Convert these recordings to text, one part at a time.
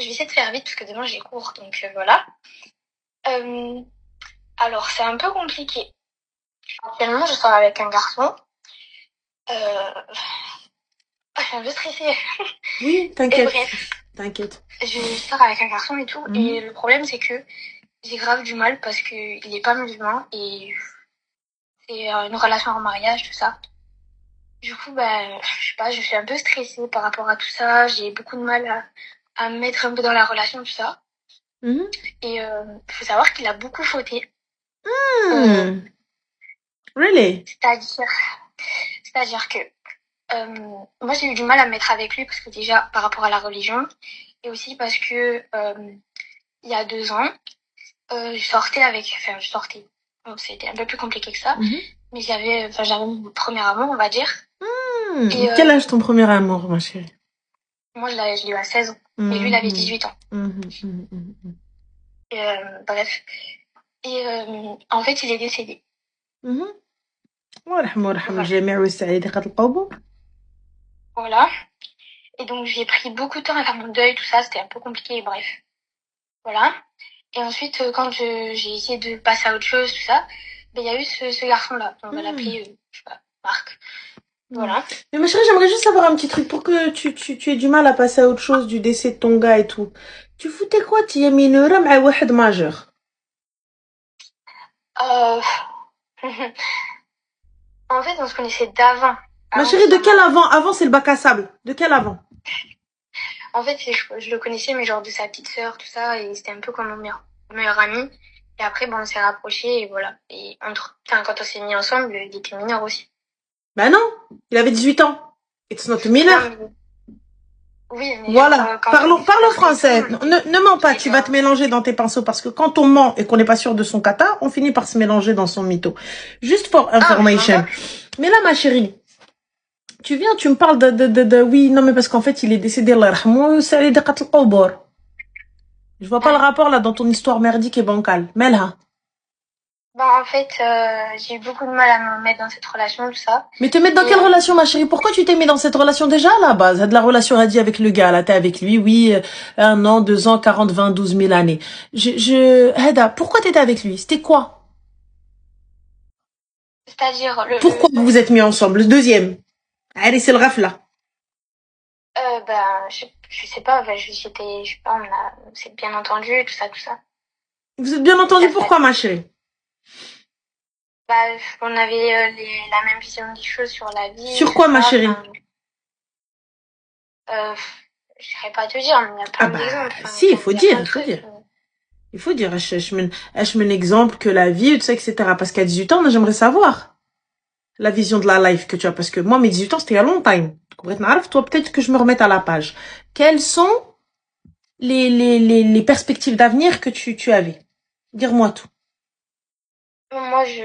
je vais essayer de faire vite parce que demain j'ai cours, donc voilà. Alors, c'est un peu compliqué. Actuellement, je sors avec un garçon. Je suis un peu stressée. Oui, Et t'inquiète. bref, T'inquiète. je sors avec un garçon et tout. Et le problème, c'est que j'ai grave du mal parce qu'il est pas musulman et c'est une relation en mariage, tout ça. Du coup, je sais pas, je suis un peu stressée par rapport à tout ça. J'ai beaucoup de mal à me mettre un peu dans la relation, tout ça. Et faut savoir qu'il a beaucoup fauté. Really? C'est-à-dire que moi, j'ai eu du mal à me mettre avec lui parce que déjà, par rapport à la religion, et aussi parce que il y a 2 ans, je sortais. Bon, c'était un peu plus compliqué que ça, mais j'avais mon premier amour, on va dire. Et quel âge ton premier amour, ma chérie? Moi, je l'ai eu à 16 ans, et lui, il avait 18 ans. Et bref. Et en fait, il est décédé. Voilà. Et donc, j'ai pris beaucoup de temps à faire mon deuil, tout ça, c'était un peu compliqué, bref. Voilà. Et ensuite, quand j'ai essayé de passer à autre chose, tout ça, il y a eu ce garçon-là. On va l'appeler, je sais pas, Marc. Voilà. Mais ma chérie, j'aimerais juste savoir un petit truc pour que tu aies du mal à passer à autre chose du décès de ton gars et tout. Tu foutais quoi, tu es mineure avec واحد majeur? En fait, on se connaissait d'avant. Ma chérie, de quel avant? Avant, c'est le bac à sable. De quel avant? En fait, je le connaissais, mais genre de sa petite sœur, tout ça, et c'était un peu comme mon meilleur ami. Et après, on s'est rapprochés, et voilà. Et quand on s'est mis ensemble, il était mineur aussi. Ben non, il avait 18 ans. It's not a mineur. Oui, mais voilà, parlons français. Ne mens pas, tu vas te mélanger dans tes pinceaux parce que quand on ment et qu'on n'est pas sûr de son kata, on finit par se mélanger dans son mytho. Juste for information. Mais là, ma chérie, tu viens, tu me parles oui, non, mais parce qu'en fait, il est décédé, Allah yarhamou, c'est Ali de Qatl Qawbor. Je vois pas le rapport là dans ton histoire merdique et bancale. Melha. En fait, j'ai eu beaucoup de mal à me mettre dans cette relation, tout ça. Mais te mettre dans quelle relation, ma chérie? Pourquoi tu t'es mis dans cette relation déjà à la base? De la relation a dit avec le gars, là, t'es avec lui, oui, 1 an, 2 ans, 40, 20, 12 000 années. Heda, pourquoi t'étais avec lui? C'était quoi? C'est-à-dire pourquoi vous vous êtes mis ensemble? Le deuxième. Allez, c'est le raf là. Je sais pas, je sais pas, on s'est bien entendu, tout ça, tout ça. Vous êtes bien entendu, pourquoi, ma chérie? On avait la même vision des choses sur la vie. Sur quoi, ma chérie? Je saurais pas te dire, mais il y a plein d'exemples. Si, il faut dire. Il faut dire, je mets un exemple que la vie, tout ça, etc. Parce qu'à 18 ans, moi, j'aimerais savoir la vision de la life que tu as. Parce que moi, mes 18 ans, c'était il y a longtemps. Toi, peut-être que je me remette à la page. Quelles sont les perspectives d'avenir que tu avais? Dire-moi tout. Moi, je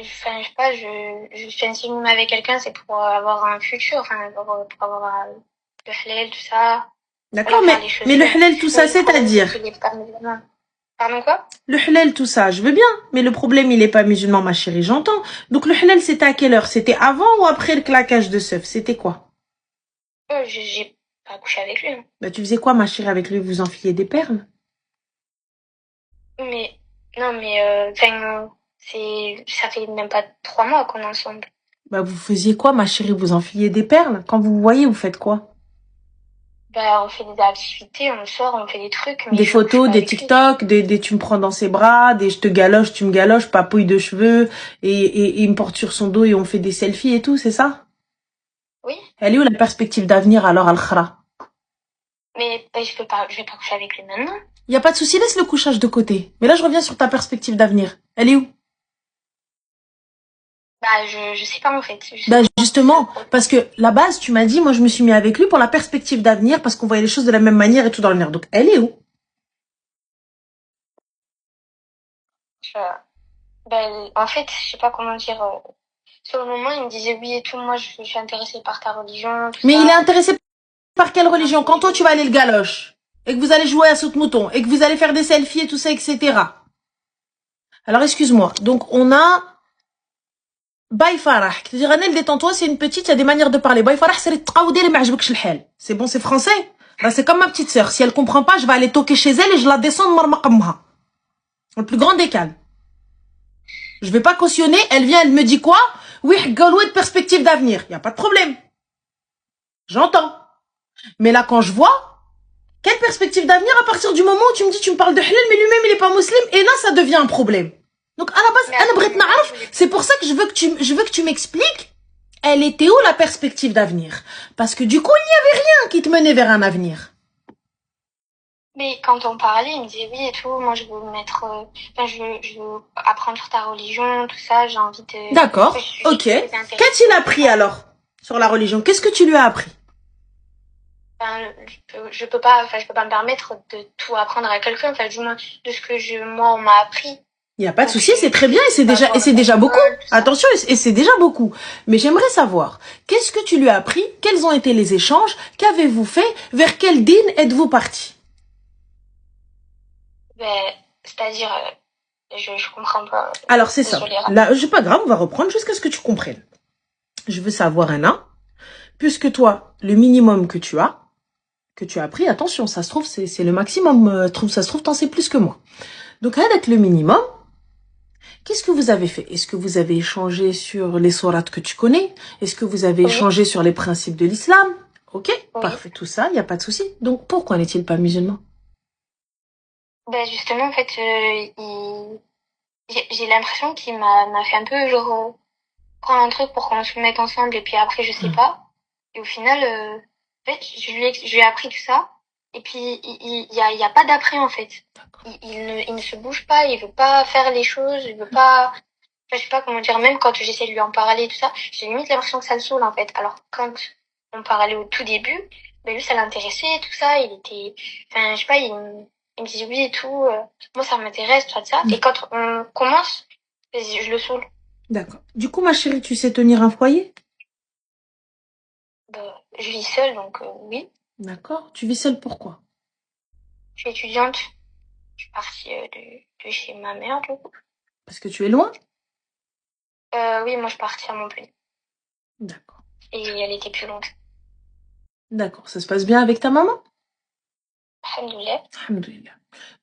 sais pas, je suis insinuée avec quelqu'un, c'est pour avoir un futur, pour avoir le halal, tout ça. D'accord, mais le halal, tout ça, c'est-à-dire? Pardon, quoi? Le halal, tout ça, je veux bien. Mais le problème, il est pas musulman, ma chérie, j'entends. Donc, le halal, c'était à quelle heure? C'était avant ou après le claquage de seuf? C'était quoi? J'ai pas couché avec lui. Tu faisais quoi, ma chérie, avec lui? Vous enfiliez des perles? Ça fait même pas 3 mois qu'on est ensemble. Vous faisiez quoi, ma chérie? Vous enfiliez des perles? Quand vous vous voyez, vous faites quoi? On fait des activités, on sort, on fait des trucs. Des photos, des TikTok, des tu me prends dans ses bras, des je te galoche, tu me galoches, papouille de cheveux, et il me porte sur son dos et on fait des selfies et tout, c'est ça? Oui. Elle est où la perspective d'avenir alors, Al-Khara? Mais je vais pas coucher avec lui maintenant. Y a pas de souci, laisse le couchage de côté. Mais là, je reviens sur ta perspective d'avenir. Elle est où? Je sais pas en fait. Justement, parce que la base, tu m'as dit, moi je me suis mis avec lui pour la perspective d'avenir, parce qu'on voyait les choses de la même manière et tout dans l'avenir. Donc, elle est où? En fait, je sais pas comment dire. Sur le moment, il me disait oui et tout. Moi, je suis intéressée par ta religion. Mais il est intéressé par quelle religion? Quand toi tu vas aller le galoche, et que vous allez jouer à saute-mouton, et que vous allez faire des selfies et tout ça, etc. Alors, excuse-moi. Donc, on a Baï Farah. C'est-à-dire, Anel, détends-toi, c'est une petite, il y a des manières de parler. Baï Farah, c'est bon, c'est français. Là, c'est comme ma petite sœur. Si elle comprend pas, je vais aller toquer chez elle et je la descends marmaqamha. Le plus grand des calmes. Je vais pas cautionner. Elle vient, elle me dit quoi? Oui, de perspective d'avenir. Y a pas de problème. J'entends. Mais là, quand je vois, quelle perspective d'avenir à partir du moment où tu me dis, tu me parles de halal, mais lui-même, il est pas musulman, et là, ça devient un problème. Donc, à la base, c'est pour ça que je veux que tu m'expliques, elle était où la perspective d'avenir? Parce que du coup, il n'y avait rien qui te menait vers un avenir. Mais quand on parlait, il me disait oui et tout, moi je veux mettre, je veux apprendre sur ta religion, tout ça, j'ai envie de... D'accord, ok. Qu'a-t-il appris alors sur la religion? Qu'est-ce que tu lui as appris? Je peux pas me permettre de tout apprendre à quelqu'un, enfin du moins de ce que moi on m'a appris. Il n'y a pas de souci, c'est très bien et c'est déjà beaucoup. Attention, et c'est déjà beaucoup. Mais j'aimerais savoir, qu'est-ce que tu lui as appris? Quels ont été les échanges? Qu'avez-vous fait? Vers quel din êtes-vous parti? C'est-à-dire, je comprends pas. Alors c'est ça. Là, c'est pas grave, on va reprendre jusqu'à ce que tu comprennes. Je veux savoir puisque toi, le minimum que tu as appris, attention, ça se trouve, c'est le maximum, ça se trouve, t'en sais plus que moi. Donc, avec le minimum, qu'est-ce que vous avez fait? Est-ce que vous avez échangé sur les sourates que tu connais? Est-ce que vous avez échangé sur les principes de l'islam? Ok, parfait, tout ça, il n'y a pas de souci. Donc, pourquoi n'est-il pas musulman? Justement, en fait, j'ai l'impression qu'il m'a fait un peu, genre, prendre un truc pour qu'on se mette ensemble, et puis après, je sais pas. Et au final, en fait, je lui ai appris tout ça. Et puis, il y a pas d'après, en fait. Il ne se bouge pas, il veut pas faire les choses, il veut pas, je sais pas comment dire, même quand j'essaie de lui en parler, tout ça, j'ai limite l'impression que ça le saoule, en fait. Alors, quand on parlait au tout début, lui, ça l'intéressait, tout ça, il était, enfin, je sais pas, il me disait oui et tout, moi, ça m'intéresse, tout ça. Et quand on commence, je le saoule. D'accord. Du coup, ma chérie, tu sais tenir un foyer? Je vis seule, donc oui. D'accord. Tu vis seule pourquoi? Je suis étudiante. Je suis partie de chez ma mère, du coup. Parce que tu es loin? Oui, moi je suis partie à Montpellier. D'accord. Et elle était plus longue. D'accord. Ça se passe bien avec ta maman? Alhamdoulilah. Alhamdoulilah.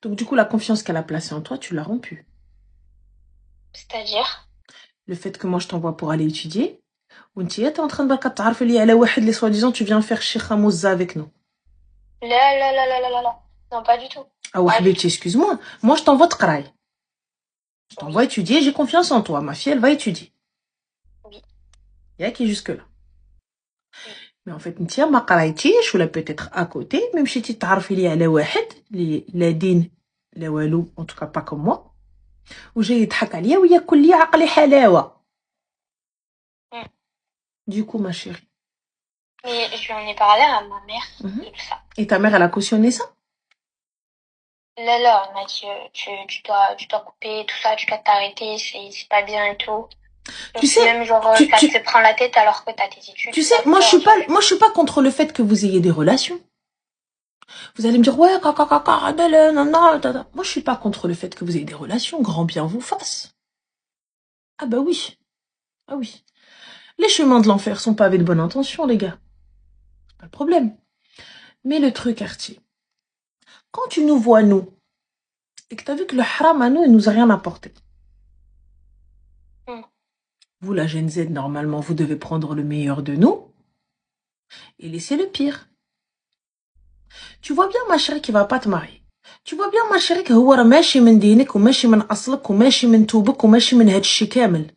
Donc du coup, la confiance qu'elle a placée en toi, tu l'as rompue. C'est-à-dire? Le fait que moi je t'envoie pour aller étudier, ou tu es en train de les soi-disant tu viens faire Sheikha Mouza avec nous. Là. Non, pas du tout. Ah ouais, excuse-moi. Moi je t'envoie tqraï. Je t'envoie étudier, j'ai confiance en toi. Ma fille, elle va étudier. Oui. Il y a qui jusque-là. Mais en fait, نتيا ما قرايتيش ولا peut-être à côté, même si tu تعرفي لي على واحد اللي لا دين لا والو, en tout cas pas comme moi. وجاي يضحك عليا وياكل لي عقلي حلاوه. Du coup, ma chérie. Mais je lui en ai parlé à ma mère de tout ça. Et ta mère, elle a cautionné ça? Là, elle m'a dit tu dois couper tout ça, tu dois t'arrêter, c'est pas bien et tout. Donc, tu sais, même genre ça te prend la tête alors que t'as tes études. Tu sais, moi je suis pas contre le fait que vous ayez des relations. Vous allez me dire ouais, non. Moi je suis pas contre le fait que vous ayez des relations, grand bien vous fasse. Ah bah oui. Ah oui. Les chemins de l'enfer sont pavés de bonne intention, les gars. C'est pas le problème. Mais le truc, Artie, quand tu nous vois, nous, et que t'as vu que le haram à nous, il nous a rien apporté. Vous, la Gen Z, normalement, vous devez prendre le meilleur de nous et laisser le pire. Tu vois bien, ma chérie, qui va pas te marier. Tu vois bien, ma chérie, que هو ماشي من دينك وماشي من أصلك وماشي من توبك وماشي من هاد الشي كامل.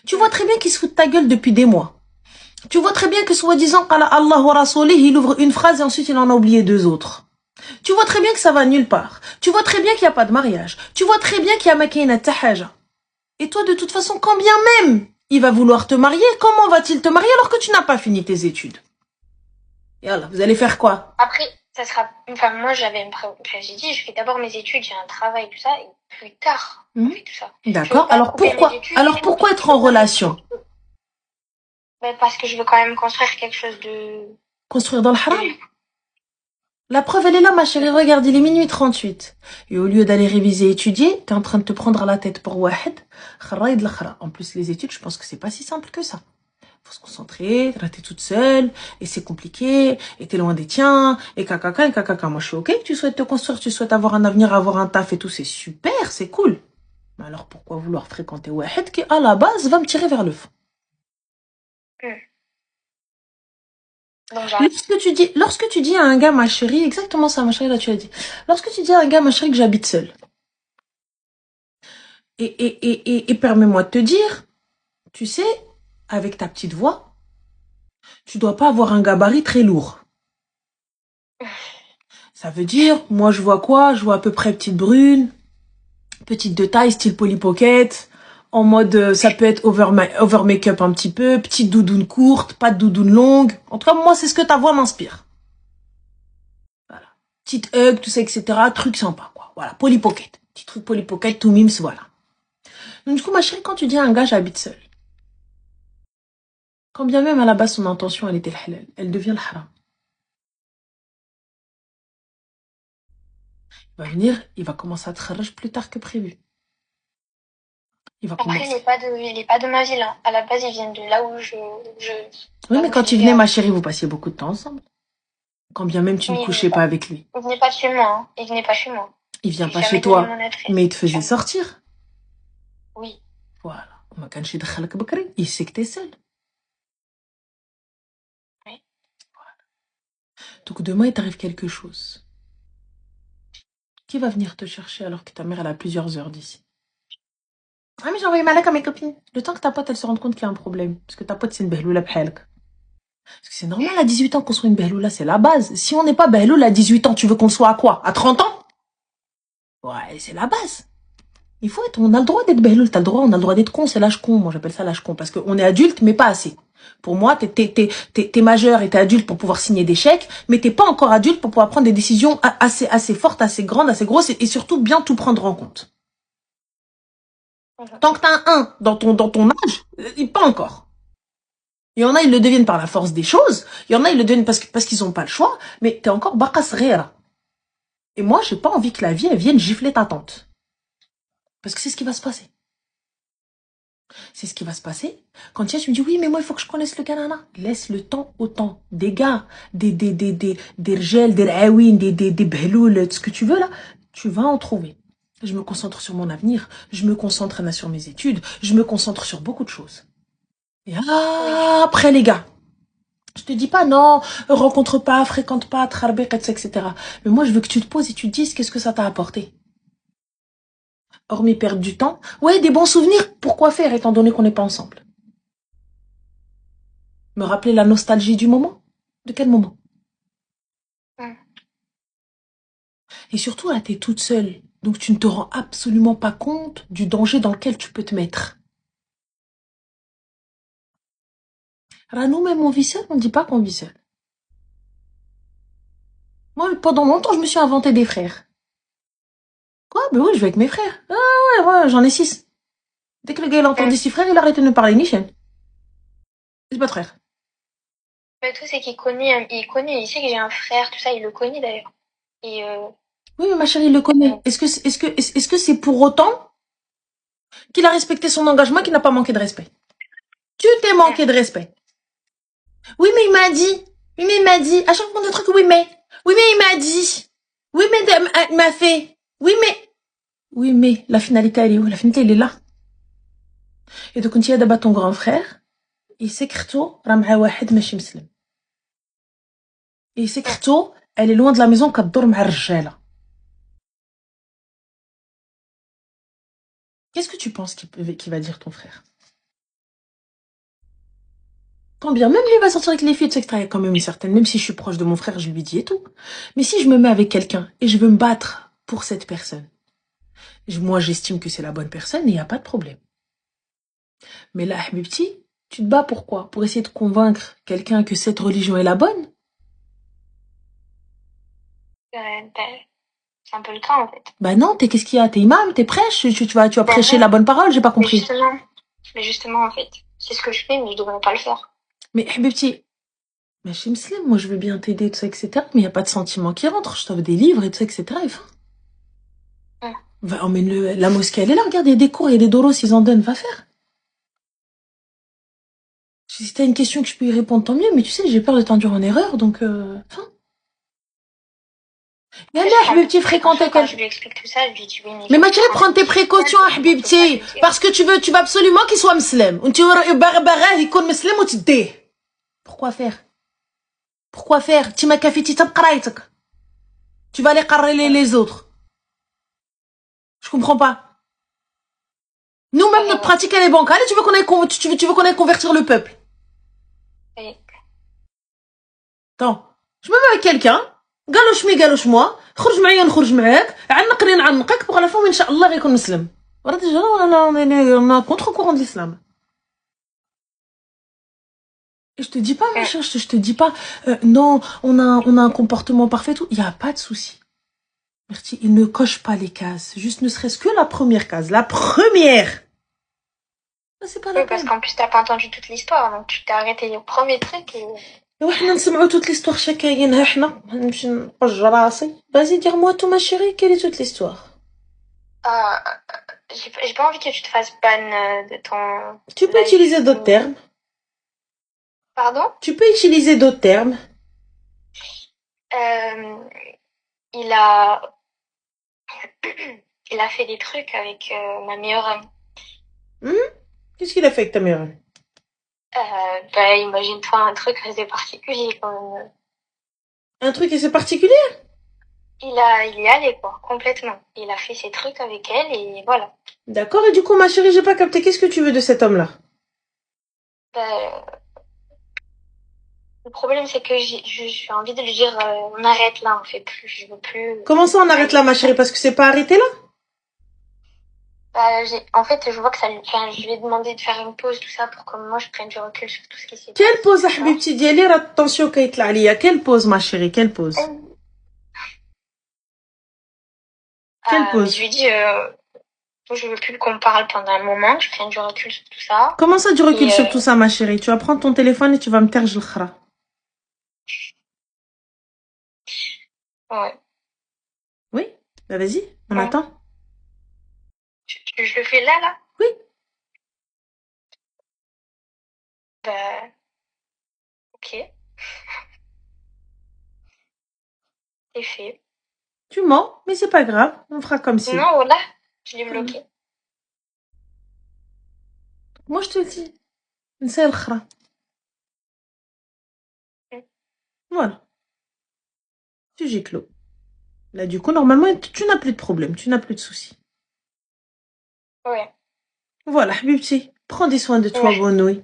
Tu vois très bien qu'il se fout de ta gueule depuis des mois. Tu vois très bien que soi-disant, قال Allah wa rasoulih, il ouvre une phrase et ensuite il en a oublié deux autres. Tu vois très bien que ça va nulle part. Tu vois très bien qu'il n'y a pas de mariage. Tu vois très bien qu'il y a maquina tahaja. Et toi, de toute façon, quand bien même il va vouloir te marier, comment va-t-il te marier alors que tu n'as pas fini tes études? Et alors, vous allez faire quoi? Après, ça sera... Enfin, moi, j'ai dit, je fais d'abord mes études, j'ai un travail, tout ça, et plus tard, on fait tout ça. D'accord. Alors pourquoi être en relation? Parce que je veux quand même construire quelque chose de... Construire dans le haram? La preuve, elle est là, ma chérie. Regarde, il est minuit 38. Et au lieu d'aller réviser, étudier, t'es en train de te prendre la tête pour wahed. En plus, les études, je pense que c'est pas si simple que ça. faut se concentrer, t'es toute seule, et c'est compliqué, et t'es loin des tiens, et cacaca, et cacaca. Moi, je suis ok que tu souhaites te construire, tu souhaites avoir un avenir, avoir un taf et tout, c'est super, c'est cool. Mais alors, pourquoi vouloir fréquenter Wahed qui, à la base, va me tirer vers le fond? Donc, Lorsque tu dis à un gars, ma chérie, exactement ça, ma chérie, là, tu as dit. Lorsque tu dis à un gars, ma chérie, que j'habite seule, et permets-moi de te dire, tu sais, avec ta petite voix, tu dois pas avoir un gabarit très lourd. Ça veut dire, moi, je vois quoi? Je vois à peu près petite brune, petite de taille, style Polly Pocket, en mode, ça peut être over make-up un petit peu, petite doudoune courte, pas de doudoune longue. En tout cas, moi, c'est ce que ta voix m'inspire. Voilà. Petite hug, tout ça, etc. Truc sympa, quoi. Voilà, Polly Pocket. Petit truc Polly Pocket, tout mims, voilà. Donc, du coup, ma chérie, quand tu dis à un gars, j'habite seule, quand bien même à la base, son intention, elle était le halal, elle devient le haram. Il va venir, il va commencer à te kharaj plus tard que prévu. Il va après, commencer. il est pas de ma ville, hein. À la base, ils viennent de là où Oui, mais quand il venait, ma chérie, vous passiez beaucoup de temps ensemble. Quand bien même tu ne couchais pas avec lui. Il venait pas chez moi, hein. Il venait pas chez moi. Il vient pas chez toi, mais il te faisait sortir. Oui. Voilà. Il sait que t'es seule. Oui. Voilà. Donc demain, il t'arrive quelque chose. Qui va venir te chercher alors que ta mère, elle a plusieurs heures d'ici? Ah, mais j'ai envoyé Malak à mes copines. Le temps que ta pote, elle se rende compte qu'il y a un problème. Parce que ta pote, c'est une behloula bhelk. Parce que c'est normal, à 18 ans, qu'on soit une behloula, c'est la base. Si on n'est pas behloula à 18 ans, tu veux qu'on le soit à quoi? À 30 ans? Ouais, c'est la base. Il faut être, on a le droit d'être behloul, on a le droit d'être con, c'est l'âge con, moi j'appelle ça l'âge con, parce qu'on est adulte, mais pas assez. Pour moi, t'es majeur et t'es adulte pour pouvoir signer des chèques, mais t'es pas encore adulte pour pouvoir prendre des décisions assez fortes, assez grandes, assez grosses, et surtout bien tout prendre en compte. Tant que t'as un dans ton âge, pas encore. Il y en a, ils le deviennent par la force des choses, il y en a, ils le deviennent parce qu'ils ont pas le choix, mais t'es encore baqas rera. Et moi, j'ai pas envie que la vie, elle vienne gifler ta tante. Parce que c'est ce qui va se passer. C'est ce qui va se passer. Quand tu me dis, oui, mais moi, il faut que je connaisse le Canada. Laisse le temps au temps. Des gars, des rgels, des raouin, des behloul, ce que tu veux là, tu vas en trouver. Je me concentre sur mon avenir. Je me concentre sur mes études. Je me concentre sur beaucoup de choses. Et après, les gars, je te dis pas non, rencontre pas, fréquente pas, trarbek, etc. Mais moi, je veux que tu te poses et tu te dises qu'est-ce que ça t'a apporté. Hormis perdre du temps. Ouais, des bons souvenirs. Pourquoi faire étant donné qu'on n'est pas ensemble? Me rappeler la nostalgie du moment? De quel moment? Et surtout, là, t'es toute seule. Donc, tu ne te rends absolument pas compte du danger dans lequel tu peux te mettre. Nous, même on vit seul, on ne dit pas qu'on vit seul. Moi, pendant longtemps, je me suis inventé des frères. Quoi? Ben oui, je vais avec mes frères. Ah ouais, j'en ai 6. Dès que le gars il a entendu 6 frères, il a arrêté de me parler, ni chaîne. C'est pas de frère. Le truc, c'est qu'il connaît, il sait que j'ai un frère, tout ça, il le connaît d'ailleurs. Et oui, mais ma chérie, il le connaît. Est-ce que c'est pour autant qu'il a respecté son engagement, qu'il n'a pas manqué de respect? Tu t'es manqué de respect. Oui, mais il m'a dit. Oui, mais il m'a dit. À chaque fois qu'on a un truc, oui, mais. Oui, mais il m'a dit. Oui, mais il m'a fait. Oui, mais. Oui, mais la finalité, elle est où? La finalité, elle est là. Et donc, quand il y a d'abord ton grand frère, il sait que راه مع واحد ماشي مسلم. Et il sait que elle est loin de la maison كتدور مع الرجالة. Qu'est-ce que tu penses qu'il va dire ton frère? Quand bien même lui va sortir avec les filles, tu sais que il y a quand même une certaine, même si je suis proche de mon frère, je lui dis et tout. Mais si je me mets avec quelqu'un et je veux me battre pour cette personne, moi j'estime que c'est la bonne personne et il n'y a pas de problème. Mais là, mes petits, tu te bats pourquoi? Pour essayer de convaincre quelqu'un que cette religion est la bonne? c'est un peu le cas en fait. Bah non, qu'est-ce qu'il y a? T'es imam, t'es prêche, tu vas prêcher la bonne parole, j'ai pas compris. Mais justement en fait, c'est ce que je fais, mais je devrais pas le faire. Mais petit, mais je suis musulmane, moi je veux bien t'aider, tout ça, etc. Mais il n'y a pas de sentiment qui rentre, je t'offre des livres et tout ça, etc. Et fin. Va, emmène-le, la mosquée, elle est là, regarde, il y a des cours, il y a des doros, ils en donnent, va faire. Si t'as une question que je peux y répondre, tant mieux, mais tu sais, j'ai peur de t'induire en erreur, donc enfin. Habibti, fréquenter Quand je lui explique tout ça, je lui dis oui, mais ma chérie, prends tes précautions, Habibti, parce que tu veux absolument qu'il soit musulman. Pourquoi faire? Pourquoi faire? Tu m'as café, tu vas aller carrer les autres. Je comprends pas. Nous-mêmes, notre pratique, elle est bancale et tu veux qu'on aille convertir le peuple. Oui. Attends, je me mets avec quelqu'un, galoche moi, خرج معايا نخرج معاك, عنقني نعنقك, pour à la fin, Inch'Allah, غيكون مسلم. Voilà, déjà, on a contre-courant de l'islam. Et je te dis pas, ma chère, je te dis pas, non, on a un comportement parfait, tout. Il y a pas de souci. Merci, il ne coche pas les cases. Juste ne serait-ce que la première case. La première! C'est pas la peine. Parce qu'en plus, t'as pas entendu toute l'histoire, donc tu t'es arrêté au premier truc et... وإحنا نسمعوا toute l'histoire شكاينها إحنا نمشي نقج راسي. Vas-y, dire-moi tout, ma chérie, quelle est toute l'histoire? J'ai pas envie que tu te fasses ban de ton... Tu peux utiliser d'autres termes. Pardon? Tu peux utiliser d'autres termes. Il a fait des trucs avec ma meilleure amie. Qu'est-ce qu'il a fait avec ta meilleure amie? Imagine-toi un truc assez particulier quand même. Un truc assez particulier? Il y est allé quoi, complètement. Il a fait ses trucs avec elle et voilà. D'accord, et du coup, ma chérie, j'ai pas capté. Qu'est-ce que tu veux de cet homme-là? Le problème, c'est que j'ai envie de lui dire, on arrête là, on fait plus, je veux plus. Comment ça, on arrête là, ma chérie? Parce que c'est pas arrêté là? En fait, je vois que ça lui... Enfin, je lui ai demandé de faire une pause, tout ça, pour que moi, je prenne du recul sur tout ce qui s'est passé. Quelle pause, Habibti Diali, attention, Kaitla Alia. Quelle pause, ma chérie? Quelle pause? Quelle pause? Je lui ai dit, je veux plus qu'on me parle pendant un moment, je prenne du recul sur tout ça. Comment ça, du recul sur tout ça, ma chérie? Tu vas prendre ton téléphone et tu vas me taire le khra. Ouais. Oui? Bah, vas-y, on attend. Je le fais là? Oui. Ok. C'est fait. Tu mens, mais c'est pas grave, on fera comme si. Non, voilà, je l'ai bloqué. Moi, je te le dis. C'est le khra. Voilà. Sujet clos. Là, du coup, normalement, tu n'as plus de problème, tu n'as plus de soucis. Ouais. Voilà, Habibti, prends des soins de toi, bonne nuit.